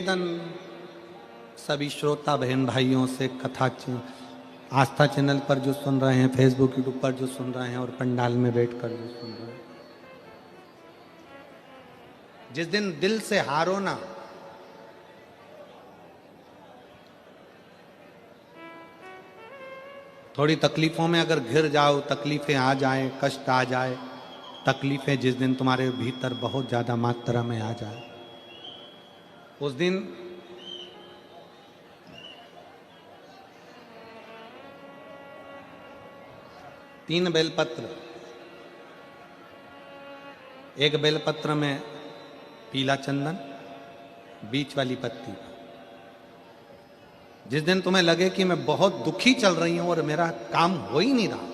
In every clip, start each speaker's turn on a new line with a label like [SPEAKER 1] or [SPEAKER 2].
[SPEAKER 1] निवेदन सभी श्रोता बहन भाइयों से आस्था चैनल पर जो सुन रहे हैं, फेसबुक यूट्यूब पर जो सुन रहे हैं और पंडाल में बैठकर जो सुन रहे हैं, जिस दिन दिल से हारो ना, थोड़ी तकलीफों में अगर घिर जाओ, तकलीफें आ जाए, कष्ट आ जाए, तकलीफें जिस दिन तुम्हारे भीतर बहुत ज्यादा मात्रा में आ जाए, उस दिन तीन बेलपत्र, एक बेलपत्र में पीला चंदन, बीच वाली पत्ती। जिस दिन तुम्हें लगे कि मैं बहुत दुखी चल रही हूं और मेरा काम हो ही नहीं रहा,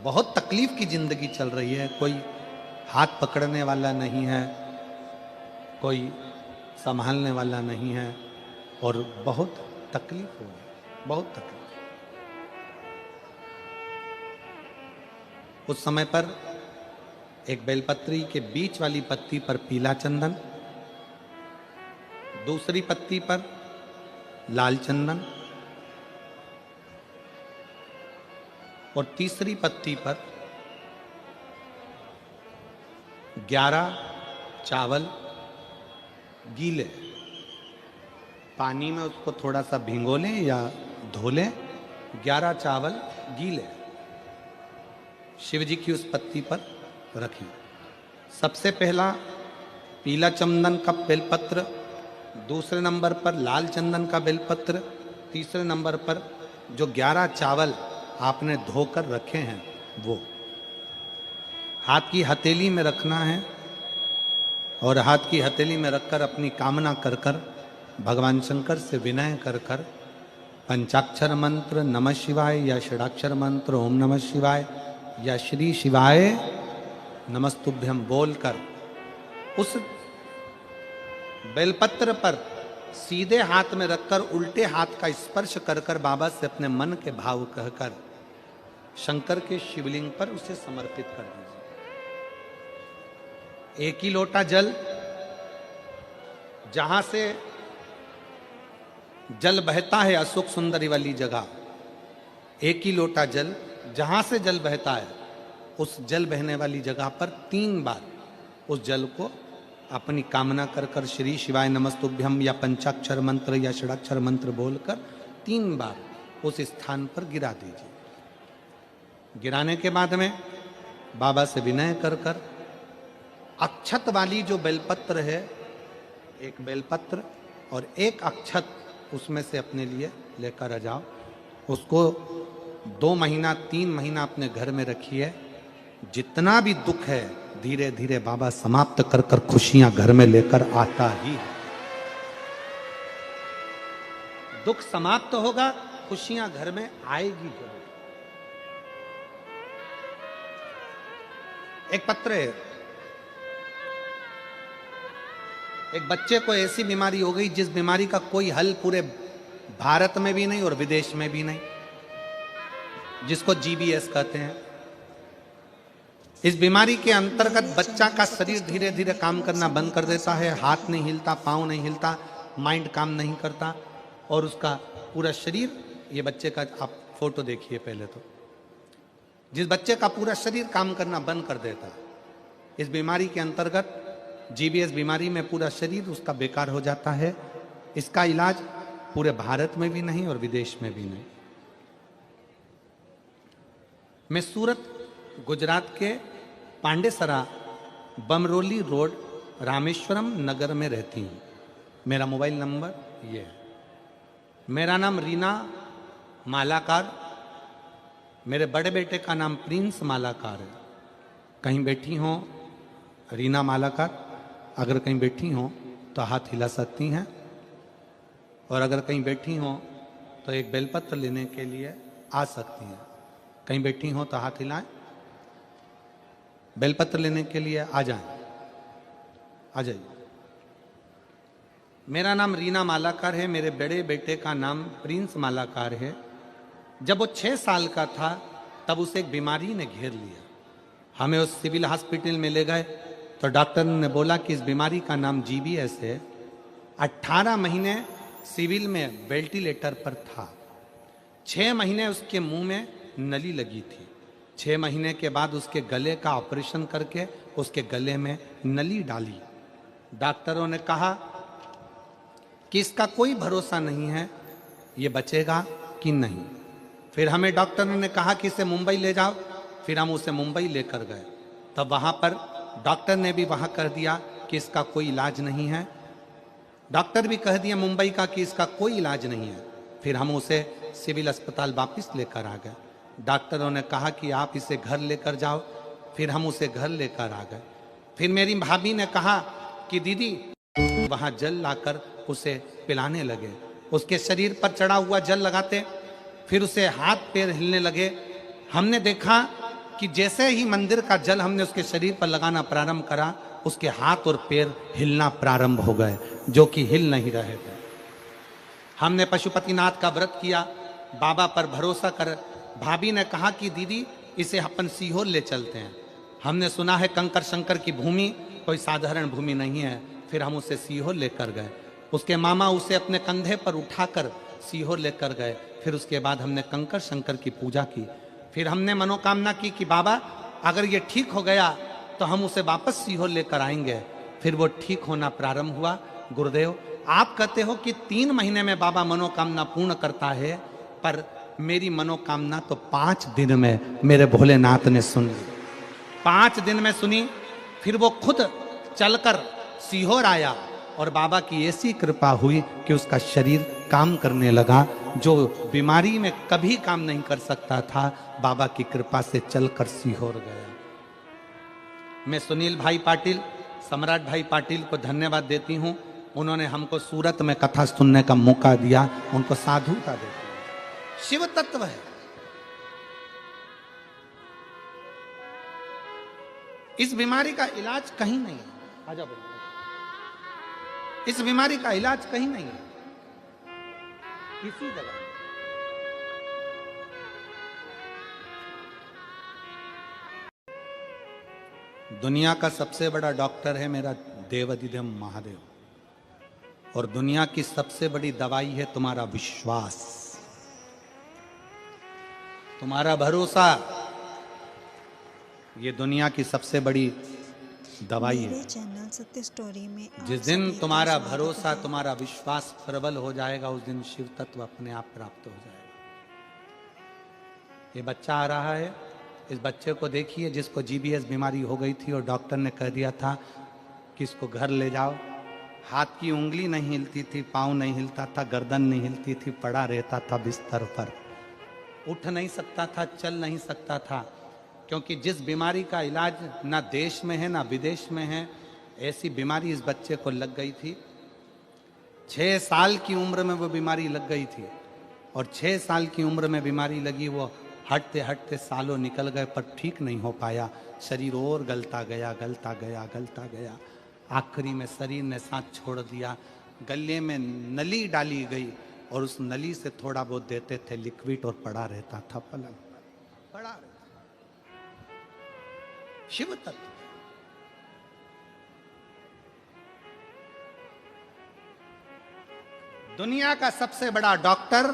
[SPEAKER 1] बहुत तकलीफ की जिंदगी चल रही है, कोई हाथ पकड़ने वाला नहीं है, कोई संभालने वाला नहीं है और बहुत तकलीफ हो रही, बहुत तकलीफ। उस समय पर एक बेलपत्री के बीच वाली पत्ती पर पीला चंदन, दूसरी पत्ती पर लाल चंदन और तीसरी पत्ती पर 11 चावल गीले, पानी में उसको थोड़ा सा भिगो लें या धो लें, 11 चावल गीले शिव जी की उस पत्ती पर रखें। सबसे पहला पीला चंदन का बेलपत्र, दूसरे नंबर पर लाल चंदन का बेलपत्र, तीसरे नंबर पर जो 11 चावल आपने धोकर रखे हैं वो हाथ की हथेली में रखना है और हाथ की हथेली में रखकर अपनी कामना कर कर भगवान शंकर से विनय कर कर पंचाक्षर मंत्र नमः शिवाय या षडाक्षर मंत्र ओम नमः शिवाय या श्री शिवाय नमस्तुभ्यम बोलकर उस बेलपत्र पर सीधे हाथ में रखकर उल्टे हाथ का स्पर्श कर कर बाबा से अपने मन के भाव कहकर शंकर के शिवलिंग पर उसे समर्पित कर दीजिए। एक ही लोटा जल, जहां से जल बहता है अशोक सुंदरी वाली जगह, एक ही लोटा जल, जहां से जल बहता है उस जल बहने वाली जगह पर 3 बार उस जल को अपनी कामना कर कर श्री शिवाय नमस्तुभ्यम या पंचाक्षर मंत्र या षडाक्षर मंत्र बोलकर 3 बार उस स्थान पर गिरा दीजिए। गिराने के बाद में बाबा से विनय कर कर अक्षत वाली जो बेलपत्र है, एक बेलपत्र और एक अक्षत उसमें से अपने लिए लेकर आ जाओ। उसको 2 महीना 3 महीना अपने घर में रखिए। जितना भी दुख है धीरे धीरे बाबा समाप्त कर कर खुशियां घर में लेकर आता ही है। दुख समाप्त होगा, खुशियां घर में आएगी जरूर। एक पत्र है, एक बच्चे को ऐसी बीमारी हो गई जिस बीमारी का कोई हल पूरे भारत में भी नहीं और विदेश में भी नहीं, जिसको जीबीएस कहते हैं। इस बीमारी के अंतर्गत बच्चा का शरीर धीरे धीरे काम करना बंद कर देता है, हाथ नहीं हिलता, पांव नहीं हिलता, माइंड काम नहीं करता और उसका पूरा शरीर, ये बच्चे का आप फोटो देखिए पहले तो, जिस बच्चे का पूरा शरीर काम करना बंद कर देता है, इस बीमारी के अंतर्गत जीबीएस बीमारी में पूरा शरीर उसका बेकार हो जाता है। इसका इलाज पूरे भारत में भी नहीं और विदेश में भी नहीं। मैं सूरत गुजरात के पांडेसरा बमरोली रोड रामेश्वरम नगर में रहती हूँ। मेरा मोबाइल नंबर ये है। मेरा नाम रीना मालाकार, मेरे बड़े बेटे का नाम प्रिंस मालाकार है। कहीं बैठी हो रीना मालाकार, अगर कहीं बैठी हो तो हाथ हिला सकती हैं और अगर कहीं बैठी हो तो एक बेलपत्र लेने के लिए आ सकती हैं। कहीं बैठी हो तो हाथ हिलाएं, बेलपत्र लेने के लिए आ जाएं, आ जाइए। मेरा नाम रीना मालाकार है, मेरे बड़े बेटे का नाम प्रिंस मालाकार है। जब वो 6 साल का था तब उसे एक बीमारी ने घेर लिया। हमें उस सिविल हॉस्पिटल में ले गए तो डॉक्टर ने बोला कि इस बीमारी का नाम जीबीएस है 18 महीने सिविल में वेंटिलेटर पर था। 6 महीने उसके मुंह में नली लगी थी। 6 महीने के बाद उसके गले का ऑपरेशन करके उसके गले में नली डाली। डॉक्टरों ने कहा कि इसका कोई भरोसा नहीं है, ये बचेगा कि नहीं। फिर हमें डॉक्टरों ने कहा कि इसे मुंबई ले जाओ। फिर हम उसे मुंबई लेकर गए। तब वहाँ पर डॉक्टर ने भी वहाँ कर दिया कि इसका कोई इलाज नहीं है। डॉक्टर भी कह दिया मुंबई का कि इसका कोई इलाज नहीं है। फिर हम उसे सिविल अस्पताल वापस लेकर आ गए। डॉक्टरों ने कहा कि आप इसे घर लेकर जाओ। फिर हम उसे घर लेकर आ गए। फिर मेरी भाभी ने कहा कि दीदी वहाँ जल लाकर उसे पिलाने लगे। उसके शरीर पर चढ़ा हुआ जल लगाते, फिर उसे हाथ पैर हिलने लगे। हमने देखा कि जैसे ही मंदिर का जल हमने उसके शरीर पर लगाना प्रारंभ करा, उसके हाथ और पैर हिलना प्रारंभ हो गए, जो कि हिल नहीं रहे थे। हमने पशुपतिनाथ का व्रत किया, बाबा पर भरोसा कर। भाभी ने कहा कि दीदी इसे अपन सीहोर ले चलते हैं। हमने सुना है कंकर शंकर की भूमि कोई साधारण भूमि नहीं है। फिर हम उसे सीहोर लेकर गए। उसके मामा उसे अपने कंधे पर उठाकर सीहोर लेकर गए। फिर उसके बाद हमने कंकर शंकर की पूजा की। फिर हमने मनोकामना की कि बाबा अगर ये ठीक हो गया तो हम उसे वापस सीहोर लेकर आएंगे। फिर वो ठीक होना प्रारंभ हुआ। गुरुदेव आप कहते हो कि 3 महीने में बाबा मनोकामना पूर्ण करता है, पर मेरी मनोकामना तो 5 दिन में मेरे भोलेनाथ ने सुन ली। 5 दिन में सुनी। फिर वो खुद चलकर सीहोर आया और बाबा की ऐसी कृपा हुई कि उसका शरीर काम करने लगा। जो बीमारी में कभी काम नहीं कर सकता था, बाबा की कृपा से चलकर सीहोर गया। मैं सुनील भाई पाटिल, सम्राट भाई पाटिल को धन्यवाद देती हूँ। उन्होंने हमको सूरत में कथा सुनने का मौका दिया। उनको साधुता देती हूँ। शिव तत्व है। इस बीमारी का इलाज कहीं नहीं है। आजा बोलो। इस बीमारी का इलाज कहीं नहीं है, इसी जगह। दुनिया का सबसे बड़ा डॉक्टर है मेरा देवाधिदेव महादेव, और दुनिया की सबसे बड़ी दवाई है तुम्हारा विश्वास, तुम्हारा भरोसा। ये दुनिया की सबसे बड़ी दवाई है।
[SPEAKER 2] चैनल सत्य स्टोरी में
[SPEAKER 1] जिस दिन तुम्हारा भरोसा, तुम्हारा विश्वास प्रबल हो जाएगा, उस दिन शिव तत्व अपने आप प्राप्त हो जाएगा। ये बच्चा आ रहा है, इस बच्चे को देखिए जिसको जीबीएस बीमारी हो गई थी और डॉक्टर ने कह दिया था कि इसको घर ले जाओ। हाथ की उंगली नहीं हिलती थी, पाँव नहीं हिलता था, गर्दन नहीं हिलती थी, पड़ा रहता था बिस्तर पर, उठ नहीं सकता था, चल नहीं सकता था। क्योंकि जिस बीमारी का इलाज ना देश में है ना विदेश में है, ऐसी बीमारी इस बच्चे को लग गई थी। 6 साल की उम्र में वो बीमारी लग गई थी, और 6 साल की उम्र में बीमारी लगी, वो हटते हटते सालों निकल गए पर ठीक नहीं हो पाया। शरीर और गलता गया, गलता गया, गलता गया। आखिरी में शरीर ने साथ छोड़ दिया। गले में नली डाली गई और उस नली से थोड़ा बहुत देते थे लिक्विड, और पड़ा रहता था पलंग पर, पड़ा रहता। शिव तत्व। दुनिया का सबसे बड़ा डॉक्टर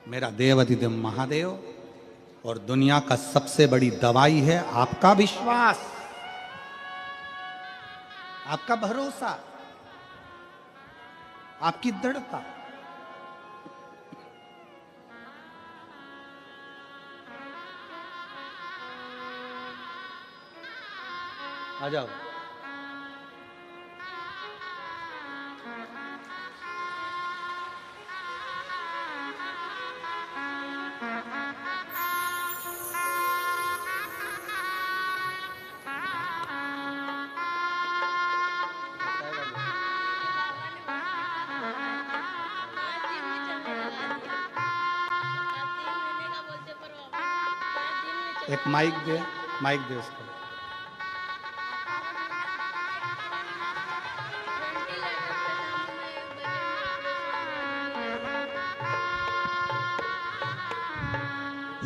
[SPEAKER 1] मेरा देवाधिदेव महादेव, और दुनिया का सबसे बड़ी दवाई है आपका विश्वास, आपका भरोसा, आपकी दृढ़ता। आ जाओ। एक माइक दे, माइक दे उसको।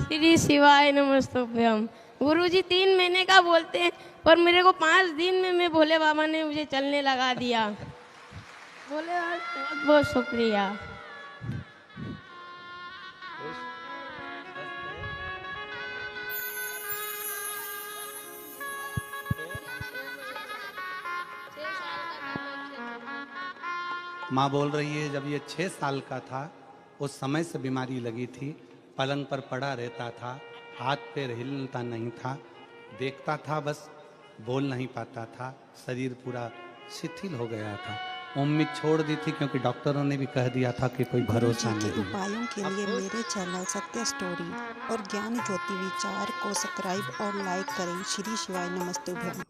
[SPEAKER 3] श्री शिवाय नमस्तुभ्यम। गुरुजी 3 महीने का बोलते हैं, पर मेरे को 5 दिन में मैं भोले बाबा ने मुझे चलने लगा दिया। बोले बहुत बहुत शुक्रिया।
[SPEAKER 1] माँ बोल रही है जब ये 6 साल का था उस समय से बीमारी लगी थी, पलंग पर पड़ा रहता था, हाथ पैर हिलता नहीं था, देखता था बस, बोल नहीं पाता था, शरीर पूरा शिथिल हो गया था। उम्मीद छोड़ दी थी क्योंकि डॉक्टरों ने भी कह दिया था कि कोई
[SPEAKER 2] गुरु
[SPEAKER 1] भरोसा
[SPEAKER 2] जी के
[SPEAKER 1] नहीं।
[SPEAKER 2] उपायों के लिए मेरे चैनल सत्य स्टोरी और ज्ञान ज्योति विचार को सब्सक्राइब और लाइक करें। श्री शिवाय नमस्तुभ्यम।